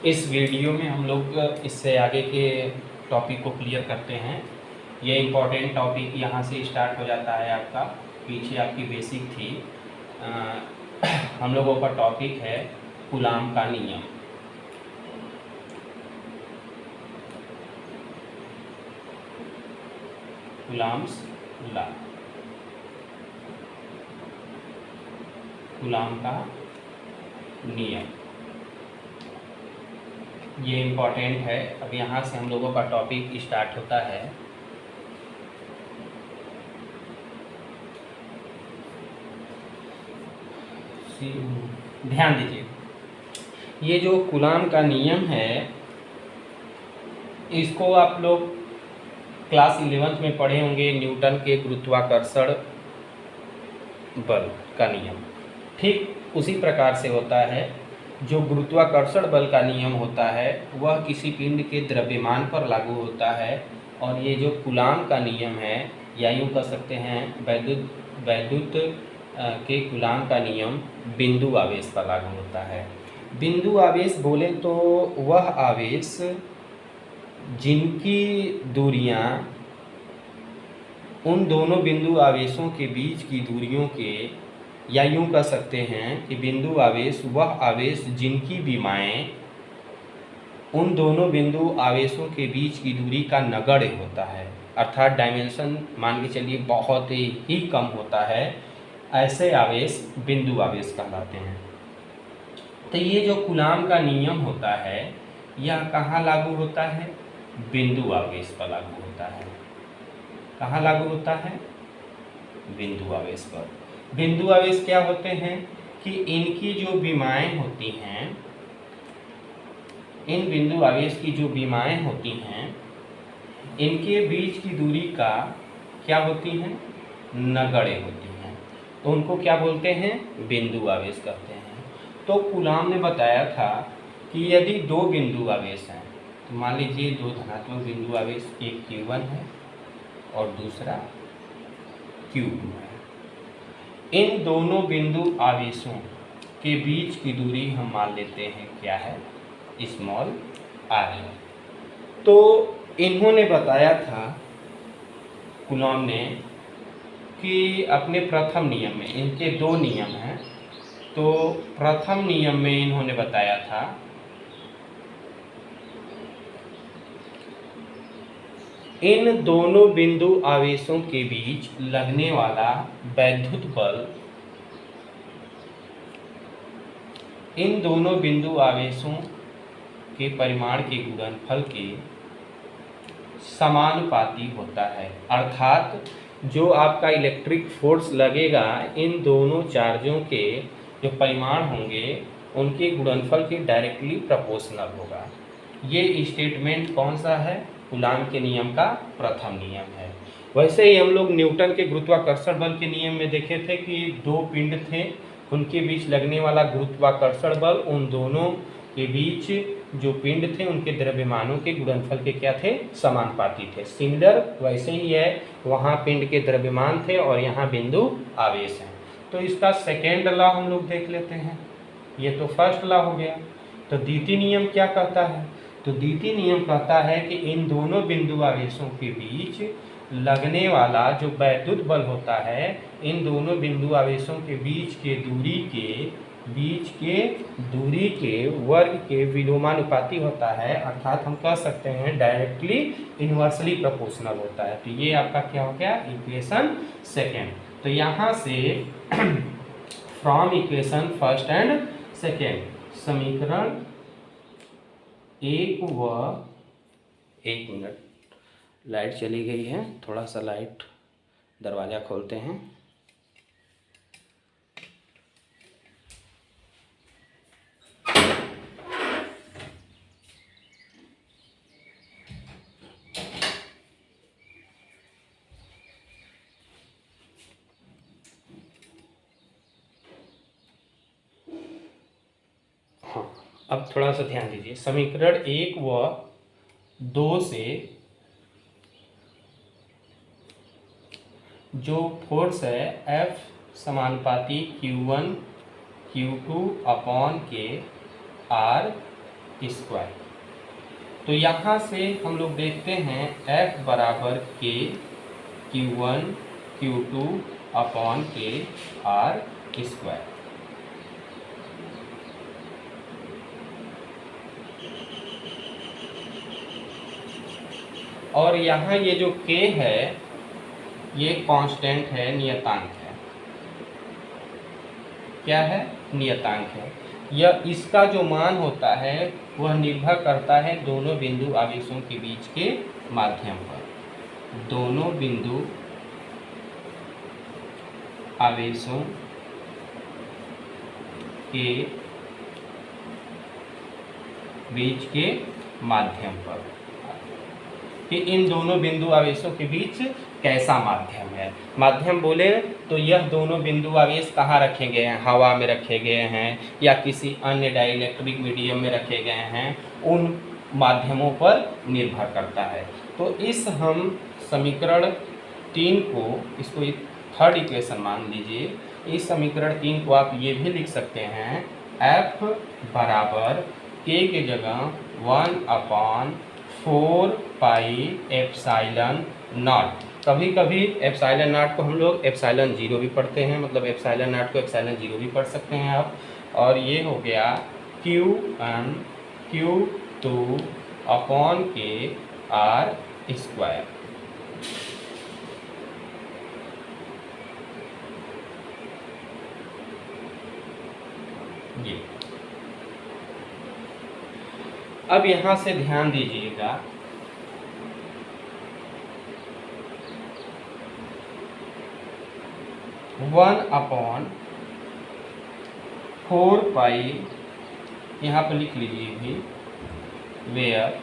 इस वीडियो में हम लोग इससे आगे के टॉपिक को क्लियर करते हैं। ये इम्पोर्टेंट टॉपिक यहाँ से स्टार्ट हो जाता है। आपका पीछे आपकी बेसिक थी। हम लोगों का टॉपिक है कूलाम का नियम। कूलाम्स लॉ, कूलाम का नियम, ये इम्पोर्टेंट है। अब यहाँ से हम लोगों का टॉपिक स्टार्ट होता है। ध्यान दीजिए, ये जो कूलाम का नियम है इसको आप लोग क्लास 11th में पढ़े होंगे। न्यूटन के गुरुत्वाकर्षण बल का नियम ठीक उसी प्रकार से होता है। जो गुरुत्वाकर्षण बल का नियम होता है वह किसी पिंड के द्रव्यमान पर लागू होता है, और ये जो कूलाम का नियम है, या यूँ कह सकते हैं वैद्युत के कूलाम का नियम बिंदु आवेश पर लागू होता है। बिंदु आवेश बोले तो वह आवेश जिनकी दूरियां उन दोनों बिंदु आवेशों के बीच की दूरियों के, या यूँ कह सकते हैं कि बिंदु आवेश वह आवेश जिनकी विमाएँ उन दोनों बिंदु आवेशों के बीच की दूरी का नगण्य होता है, अर्थात डायमेंशन मान के चलिए बहुत ही कम होता है। ऐसे आवेश बिंदु आवेश कहलाते हैं। तो ये जो कूलाम का नियम होता है यह कहाँ लागू होता है? बिंदु आवेश पर लागू होता है। कहाँ लागू होता है? बिंदु आवेश पर। बिंदु आवेश क्या होते हैं कि इनकी जो विमाएँ होती हैं, इन बिंदु आवेश की जो विमाएँ होती हैं, इनके बीच की दूरी का क्या होती हैं? नगण्य होती हैं। तो उनको क्या बोलते हैं? बिंदु आवेश कहते हैं। तो कूलाम ने बताया था कि यदि दो बिंदु आवेश हैं, तो मान लीजिए दो धनात्मक बिंदु आवेश, एक Q1 है और दूसरा Q2 है। इन दोनों बिंदु आवेशों के बीच की दूरी हम मान लेते हैं क्या है? स्मॉल r है। तो इन्होंने बताया था, कूलाम ने, कि अपने प्रथम नियम में, इनके दो नियम हैं, तो प्रथम नियम में इन्होंने बताया था इन दोनों बिंदु आवेशों के बीच लगने वाला वैद्युत बल इन दोनों बिंदु आवेशों के परिमाण के गुणनफल के समानुपाती होता है। अर्थात जो आपका इलेक्ट्रिक फोर्स लगेगा इन दोनों चार्जों के जो परिमाण होंगे उनके गुणनफल के डायरेक्टली प्रोपोर्शनल होगा। ये स्टेटमेंट कौन सा है? कूलाम के नियम का प्रथम नियम है। वैसे ही हम लोग न्यूटन के गुरुत्वाकर्षण बल के नियम में देखे थे कि दो पिंड थे, उनके बीच लगने वाला गुरुत्वाकर्षण बल उन दोनों के बीच जो पिंड थे उनके द्रव्यमानों के गुणनफल के क्या थे? समानुपाती थे। सिमिलर वैसे ही है, वहाँ पिंड के द्रव्यमान थे और यहाँ बिंदु आवेश हैं। तो इसका सेकेंड लॉ हम लोग देख लेते हैं। ये तो फर्स्ट लॉ हो गया। तो द्वितीय नियम क्या कहता है? तो द्वितीय नियम कहता है कि इन दोनों बिंदु आवेशों के बीच लगने वाला जो वैद्युत बल होता है इन दोनों बिंदु आवेशों के बीच के दूरी के वर्ग के विलोमानुपाती होता है, अर्थात हम कह सकते हैं डायरेक्टली इन्वर्सली प्रोपोर्शनल होता है। तो ये आपका क्या हो गया? Equation second. तो यहाँ से from equation first and second, समीकरण एक मिनट, लाइट चली गई है, थोड़ा सा लाइट दरवाज़ा खोलते हैं। हाँ, अब थोड़ा सा ध्यान दीजिए। समीकरण 1 व 2 से जो फोर्स है F समानुपाती Q1 Q2 अपॉन के R स्क्वायर। तो यहाँ से हम लोग देखते हैं F बराबर K Q1 Q2 upon K R square. और यहाँ ये जो K है ये कांस्टेंट है, नियतांक है। क्या है? नियतांक है। यह इसका जो मान होता है वह निर्भर करता है दोनों बिंदु आवेशों के बीच के माध्यम पर। दोनों बिंदु आवेशों के बीच के माध्यम पर कि इन दोनों बिंदु आवेशों के बीच कैसा माध्यम है। माध्यम बोले तो यह दोनों बिंदु आवेश कहाँ रखे गए हैं? हवा में रखे गए हैं या किसी अन्य डाइलेक्ट्रिक मीडियम में रखे गए हैं, उन माध्यमों पर निर्भर करता है। तो इस हम समीकरण 3 को, इसको एक थर्ड इक्वेशन मान लीजिए। इस समीकरण 3 को आप ये भी लिख सकते हैं F बराबर K के जगह 1/4 पाई एप्साइलन नॉट। कभी कभी एप्साइलन नॉट को हम लोग एप्साइलन 0 भी पढ़ते हैं, मतलब एप्साइलन नॉट को एप्साइलन 0 भी पढ़ सकते हैं आप। और ये हो गया Q1 Q2 upon K R square. ये अब यहाँ से ध्यान दीजिएगा, वन अपॉन 4 पाई, यहाँ पर लिख लीजिए भी, वेयर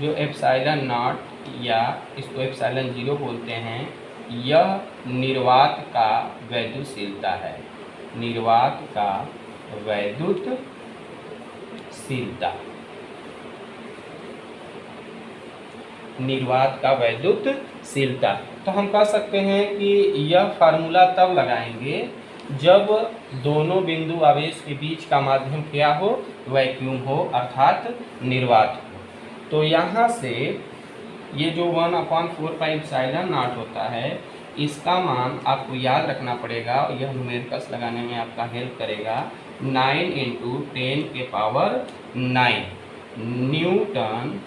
जो एप्साइलन नॉट या इसको एप्साइलन 0 बोलते हैं, यह निर्वात का वैद्युतशीलता है। निर्वात का वैद्युतशीलता, निर्वात का वैद्युतशीलता। तो हम कह सकते हैं कि यह फार्मूला तब लगाएंगे जब दोनों बिंदु आवेश के बीच का माध्यम क्या हो? वैक्यूम हो, अर्थात निर्वात हो। तो यहाँ से ये जो 1/4 पाई एप्सिलॉन नॉट होता है, इसका मान आपको याद रखना पड़ेगा। यह न्यूमेरिकल्स लगाने में आपका हेल्प करेगा। 9 × 10⁹ न्यूटन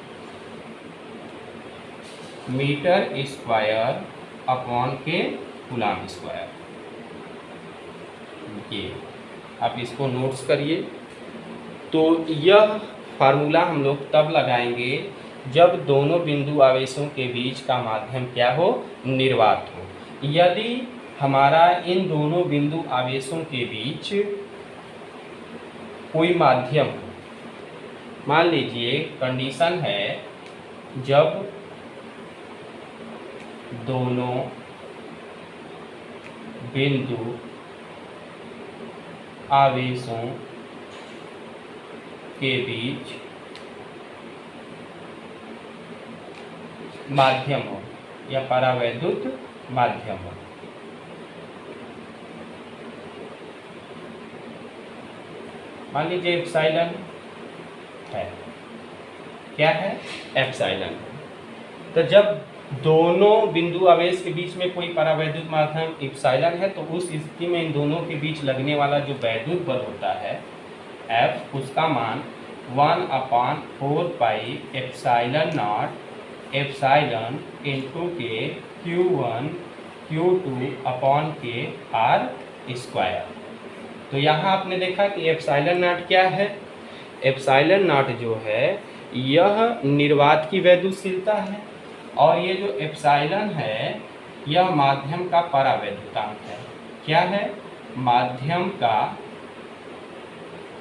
मीटर स्क्वायर अपॉन के कूलम्ब स्क्वायर। ये आप इसको नोट्स करिए। तो यह फार्मूला हम लोग तब लगाएंगे जब दोनों बिंदु आवेशों के बीच का माध्यम क्या हो? निर्वात हो। यदि हमारा इन दोनों बिंदु आवेशों के बीच कोई माध्यम, मान लीजिए कंडीशन है जब दोनों बिंदु आवेशों के बीच माध्यम हो या परावैद्युत माध्यम हो। मान लीजिए एप्सिलॉन है, क्या है? एप्सिलॉन। तो जब दोनों बिंदु आवेश के बीच में कोई परावैद्युत माध्यम एप्सिलॉन है, तो उस स्थिति में इन दोनों के बीच लगने वाला जो वैद्युत बल होता है F, उसका मान 1/4 pi epsilon not epsilon into के Q1 Q2 अपॉन के R स्क्वायर। तो यहाँ आपने देखा कि एप्सिलॉन नॉट क्या है? एप्सिलॉन नॉट जो है यह निर्वात की वैद्युतशीलता है, और ये जो एप्सिलॉन है यह माध्यम का परावैद्युतांक है। क्या है? माध्यम का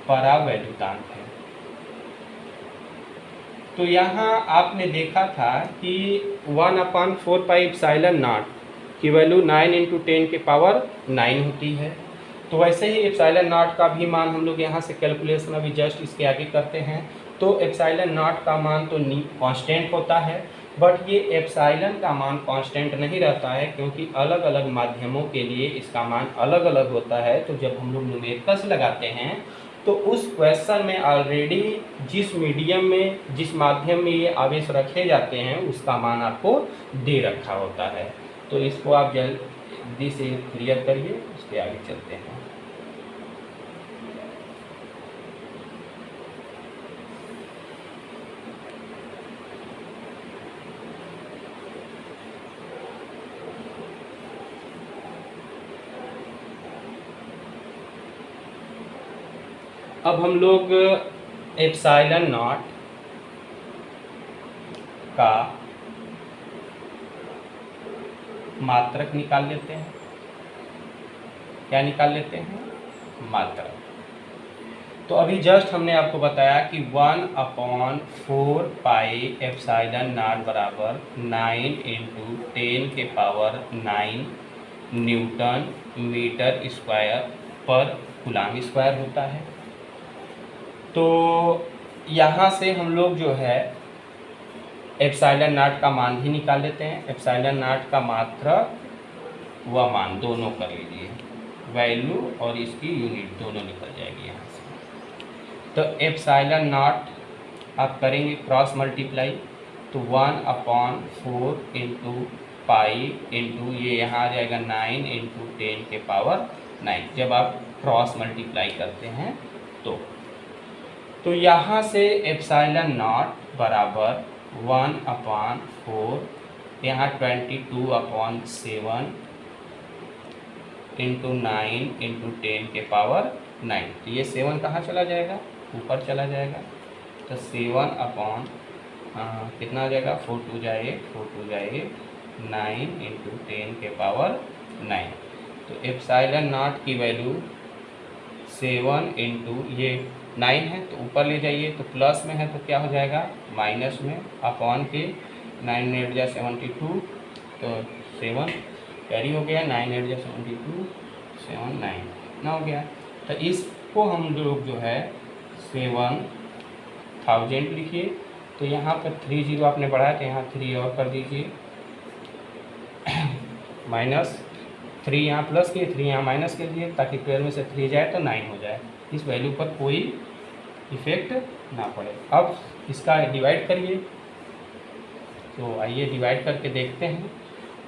परावैद्युतांक है। तो यहाँ आपने देखा था कि 1/4 पाई एप्सिलॉन नॉट की वैल्यू 9 × 10⁹ होती है। तो वैसे ही एप्सिलॉन नॉट का भी मान हम लोग यहाँ से कैलकुलेशन अभी जस्ट इसके आगे करते हैं। तो एप्सिलॉन नॉट का मान तो कांस्टेंट होता है, बट ये एप्सिलॉन का मान कांस्टेंट नहीं रहता है, क्योंकि अलग अलग माध्यमों के लिए इसका मान अलग अलग होता है। तो जब हम लोग न्यूमेरिकल्स लगाते हैं तो उस क्वेश्चन में ऑलरेडी जिस मीडियम में, जिस माध्यम में ये आवेश रखे जाते हैं उसका मान आपको दे रखा होता है। तो इसको आप जल्दी से क्लियर करिए, उसके आगे चलते हैं। अब हम लोग एप्सिलॉन नॉट का मात्रक निकाल लेते हैं। क्या निकाल लेते हैं? मात्रक। तो अभी जस्ट हमने आपको बताया कि 1/4 पाई एप्सिलॉन नॉट बराबर 9 × 10⁻⁹ न्यूटन मीटर स्क्वायर पर कूलम स्क्वायर होता है। तो यहाँ से हम लोग जो है एप्सिलॉन नॉट का मान भी निकाल लेते हैं। एप्सिलॉन नॉट का मात्रक व मान दोनों कर लीजिए, वैल्यू और इसकी यूनिट दोनों निकल जाएगी यहाँ से। तो एप्सिलॉन नॉट आप करेंगे क्रॉस मल्टीप्लाई, तो 1/4 × पाई इंटू ये यहाँ आ जाएगा 9 × 10⁻⁹ जब आप क्रॉस मल्टीप्लाई करते हैं तो यहाँ से एप्सिलॉन नॉट बराबर 1/4 यहाँ 22/7 × 9 × 10⁻⁹ तो ये 7 कहाँ चला जाएगा? ऊपर चला जाएगा। तो 7 कितना आ जाएगा? 4 2 जाए 9 × 10⁻⁹। तो एप्सिलॉन नॉट की वैल्यू 7 × ये 9 है तो ऊपर ले जाइए, तो प्लस में है तो क्या हो जाएगा? माइनस में, अपॉन के 9 8 जा 72, तो 7 कैरी हो गया, 9 8 जा 72, 7 9 ना हो गया। तो इसको हम लोग जो है 7000 लिखिए। तो यहाँ पर 3 0 आपने बढ़ाया तो यहाँ 3 और कर दीजिए, माइनस 3 यहाँ प्लस किए, 3 यहाँ माइनस कर दिए, ताकि 12 में से 3 जाए तो 9 हो जाए, इस वैल्यू पर कोई इफेक्ट ना पड़े। अब इसका डिवाइड करिए, तो आइए डिवाइड करके देखते हैं।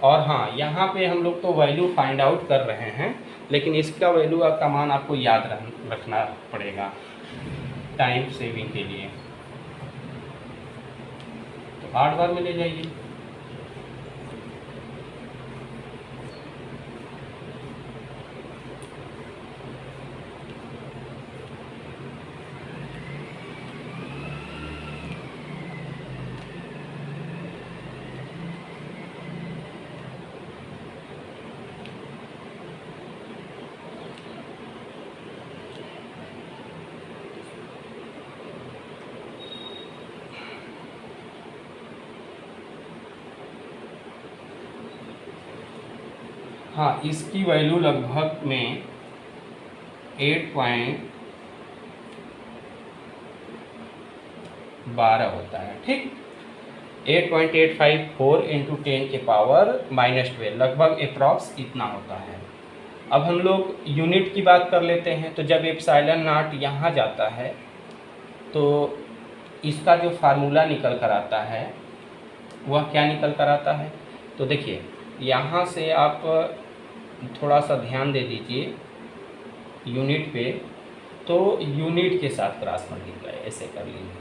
और हाँ, यहाँ पे हम लोग तो वैल्यू फाइंड आउट कर रहे हैं, लेकिन इसका वैल्यू का मान आपको याद रखना पड़ेगा टाइम सेविंग के लिए। तो 8 बार में ले जाइए। हाँ, इसकी वैल्यू लगभग में 8.12 होता है। ठीक, 8.854 × 10⁻⁻12 लगभग अप्रॉक्स इतना होता है। अब हम लोग यूनिट की बात कर लेते हैं। तो जब एप्सिलॉन नॉट यहाँ जाता है तो इसका जो फार्मूला निकल कर आता है वह क्या निकल कर आता है? तो देखिए, यहाँ से आप थोड़ा सा ध्यान दे दीजिए यूनिट पे, तो यूनिट के साथ क्रॉस मल्टीप्लाई ऐसे कर लीजिए।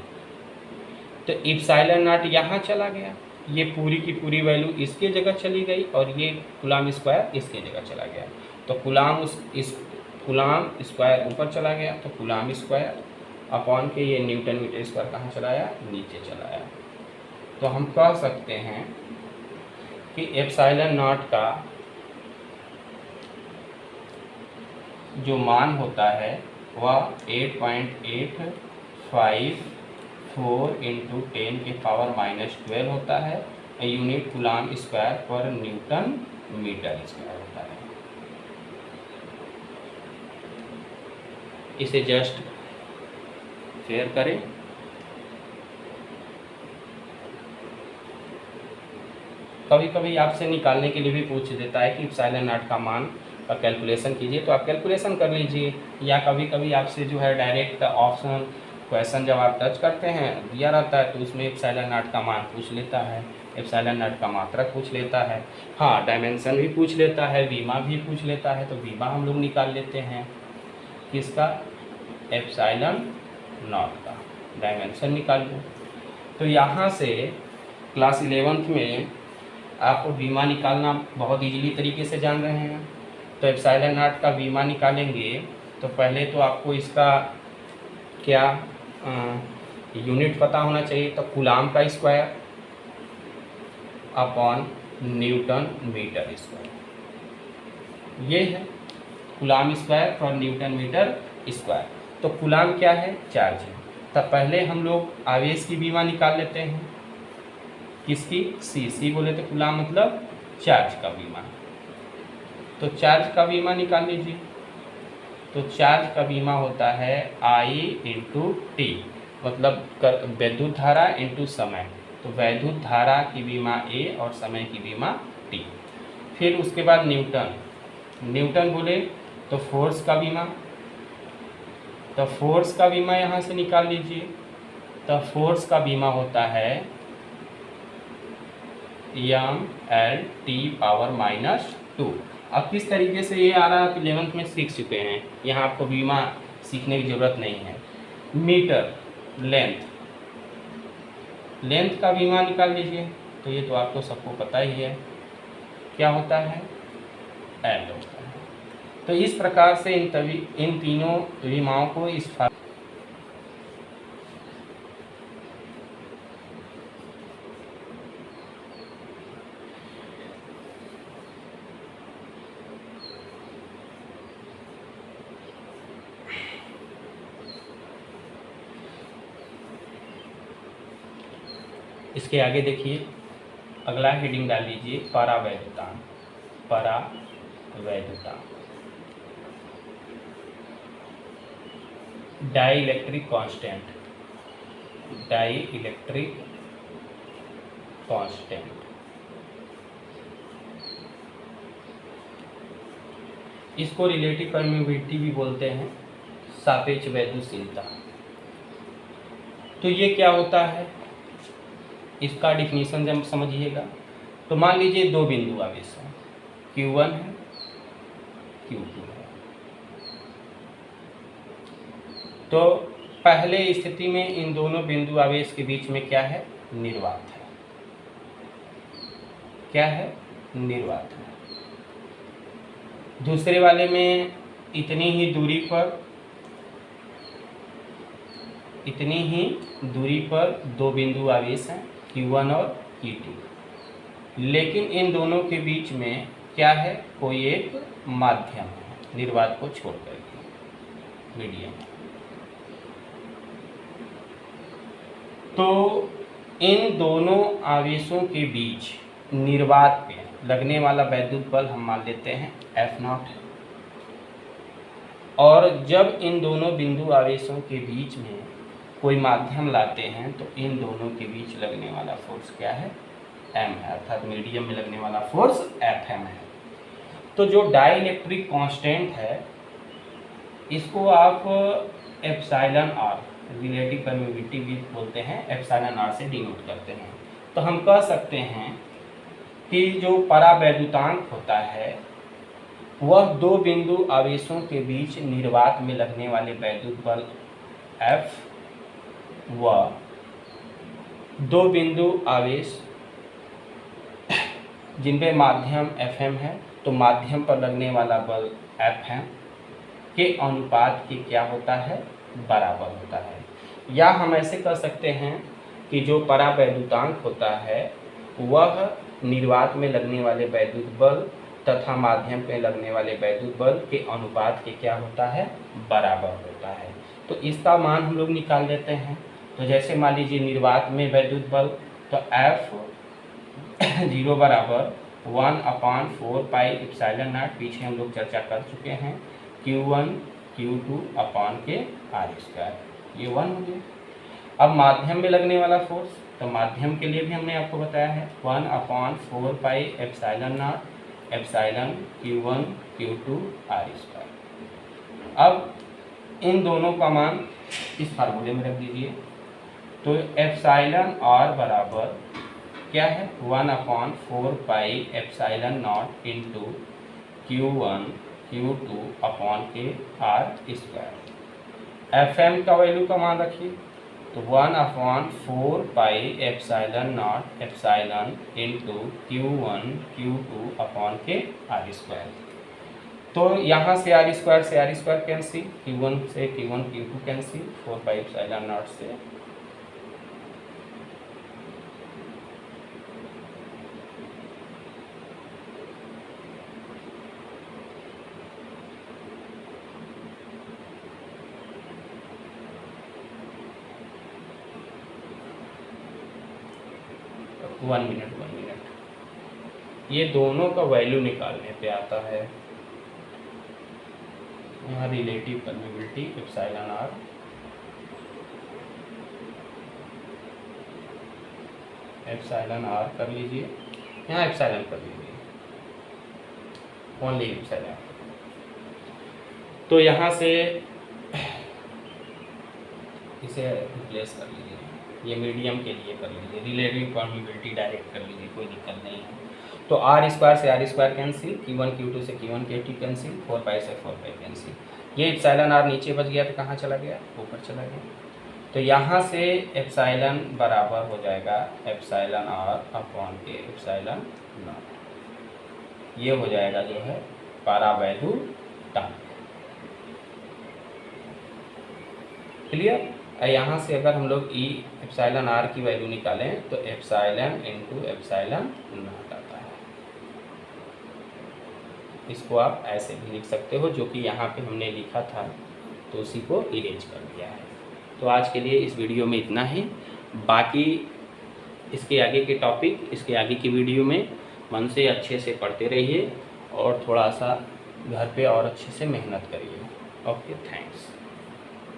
तो एप्सिलॉन नॉट यहाँ चला गया, ये पूरी की पूरी वैल्यू इसके जगह चली गई, और ये कूलम स्क्वायर इसके जगह चला गया। तो कूलम स्क्वायर ऊपर चला गया, तो कूलम स्क्वायर अपॉन के ये न्यूटन मीटर स्क्वायर कहाँ चला आया? नीचे चला आया। तो हम कह सकते हैं कि एप्सिलॉन नॉट का जो मान होता है वह 8.854 × 10⁻⁻12 होता है। यूनिट कूलम स्क्वायर पर न्यूटन मीटर स्क्वायर होता है। इसे जस्ट फेयर करें। कभी कभी आपसे निकालने के लिए भी पूछ देता है कि एप्सिलॉन नॉट का मान का कैलकुलेशन कीजिए तो आप कैलकुलेशन कर लीजिए, या कभी कभी आपसे जो है डायरेक्ट ऑप्शन क्वेश्चन जब आप टच करते हैं दिया रहता है तो उसमें एप्सिलॉन नॉट का मान पूछ लेता है, एप्सिलॉन नॉट का मात्रक पूछ लेता है, हाँ डायमेंशन भी पूछ लेता है, वीमा भी पूछ लेता है। तो वीमा हम लोग निकाल लेते हैं किसका, एप्सिलॉन नॉट का डायमेंशन निकाल लो। तो यहाँ से क्लास 11th में आपको वीमा निकालना बहुत इजीली तरीके से जान रहे हैं। तो एप्सिलॉन नॉट का वीमा निकालेंगे तो पहले तो आपको इसका क्या यूनिट पता होना चाहिए। तो कूलाम का square upon newton metre square, ये है कूलाम स्क्वायर पर न्यूटन मीटर स्क्वायर। तो कूलाम क्या है, चार्ज है। तब पहले हम लोग आवेश की वीमा निकाल लेते हैं, किसकी, सी बोले तो कूलाम मतलब चार्ज का वीमा। तो चार्ज का वीमा निकाल लीजिए। तो चार्ज का बीमा होता है I इंटू टी, मतलब वैद्युत धारा इंटू समय। तो वैद्युत धारा की बीमा A और समय की बीमा T। फिर उसके बाद न्यूटन बोले तो फोर्स का बीमा। तो फोर्स का बीमा यहाँ से निकाल लीजिए। तो फोर्स का बीमा होता है mL/T⁻²। अब किस तरीके से ये आ रहा है आप 11th में सीख चुके हैं, यहाँ आपको बीमा सीखने की ज़रूरत नहीं है। मीटर लेंथ का बीमा निकाल लीजिए। तो ये तो आपको सबको पता ही है क्या होता है, L होता है। तो इस प्रकार से इन तीनों बीमाओं को इस इसके आगे देखिए, अगला हेडिंग डाल लीजिए परावैद्युतांक। Dielectric constant. इसको रिलेटिव परमीबिलिटी भी बोलते हैं, सापेक्ष वैद्युतशीलता। तो ये क्या होता है, इसका डिफिनीशन जब समझिएगा। तो मान लीजिए दो बिंदु आवेश है, Q1 है, Q2 है। तो पहले स्थिति में इन दोनों बिंदु आवेश के बीच में क्या है, निर्वात है। क्या है, निर्वात है। दूसरे वाले में इतनी ही दूरी पर दो बिंदु आवेश हैं, Q1 और Q2। लेकिन इन दोनों के बीच में क्या है, कोई एक माध्यम है, निर्वात को छोड़ करके मीडियम। तो इन दोनों आवेशों के बीच निर्वात पे लगने वाला वैद्युत बल हम मान लेते हैं F0 है। और जब इन दोनों बिंदु आवेशों के बीच में कोई माध्यम लाते हैं तो इन दोनों के बीच लगने वाला फोर्स क्या है, M है, अर्थात मीडियम में लगने वाला फोर्स Fm है। तो जो डाइलेक्ट्रिक कांस्टेंट है इसको आप एप्सिलॉन आर, रिलेटिव परमीबिलिटी भी बोलते हैं, एप्सिलॉन आर से डिनोट करते हैं। तो हम कह सकते हैं कि जो परावैद्युतांक होता है वह दो बिंदु आवेशों के बीच निर्वात में लगने वाले वैद्युत बल F व दो बिंदु आवेश जिनपे माध्यम Fm है, तो माध्यम पर लगने वाला बल Fm के अनुपात के क्या होता है, बराबर होता है। या हम ऐसे कह सकते हैं कि जो परावैद्युतांक होता है वह निर्वात में लगने वाले वैद्युत बल तथा माध्यम पे लगने वाले वैद्युत बल के अनुपात के क्या होता है, बराबर होता है। तो इसका मान हम लोग निकाल लेते हैं। तो जैसे मान लीजिए निर्वात में वैद्युत बल, तो F0 बराबर 1/4 पाई एप्सिलॉन नॉट, पीछे हम लोग चर्चा कर चुके हैं, Q1 Q2 अपान के R², ये 1 हो गया। अब माध्यम में लगने वाला फोर्स, तो माध्यम के लिए भी हमने आपको बताया है 1/4 pi epsilon not epsilon Q1 Q2 R²। अब इन दोनों का मान इस फार्मूले में रख दीजिए। तो एप्सिलॉन r बराबर क्या है, 1/4 pi epsilon not into Q1 Q2 upon के R²। Fm का वैल्यू का मान रखिए, तो 1/4 pi epsilon not epsilon into Q1 Q2 upon के R²। तो यहाँ से R² कैंसिल, Q1 से Q1 Q2 cancel, 4 pi epsilon not से वन मिनट, ये दोनों का वैल्यू निकालने पे आता है। यहाँ रिलेटिव परमेबिलिटी एप्सिलॉन r कर लीजिए, यहाँ एप्सिलॉन कर लीजिए, ओनली एप्सिलॉन। तो यहाँ से इसे रिप्लेस कर लीजिए, ये मीडियम के लिए कर लीजिए, रिलेटिव परमेबिलिटी डायरेक्ट कर लीजिए, कोई दिक्कत नहीं है। तो R² से R² कैंसिल, Q1 Q2 से Q1 Q2 कैंसिल, 4 पाई से 4 पाई कैंसिल। ये एप्सिलॉन r नीचे बच गया तो कहाँ चला गया, ऊपर चला गया। तो यहाँ से एप्सिलॉन बराबर हो जाएगा एप्सिलॉन r अपॉन के एप्सिलॉन नॉट। ये हो जाएगा जो है पारा वैल्यू टर्म। क्लियर। यहाँ से अगर हम लोग ई एप्सिलॉन r की वैल्यू निकालें तो एप्सिलॉन इंटू एप्सिलॉन नॉट आता है। इसको आप ऐसे भी लिख सकते हो, जो कि यहाँ पे हमने लिखा था तो उसी को इरेज कर दिया है। तो आज के लिए इस वीडियो में इतना ही। बाकी इसके आगे के टॉपिक, इसके आगे की वीडियो में मन से अच्छे से पढ़ते रहिए और थोड़ा सा घर पे और अच्छे से मेहनत करिए। Okay, thanks.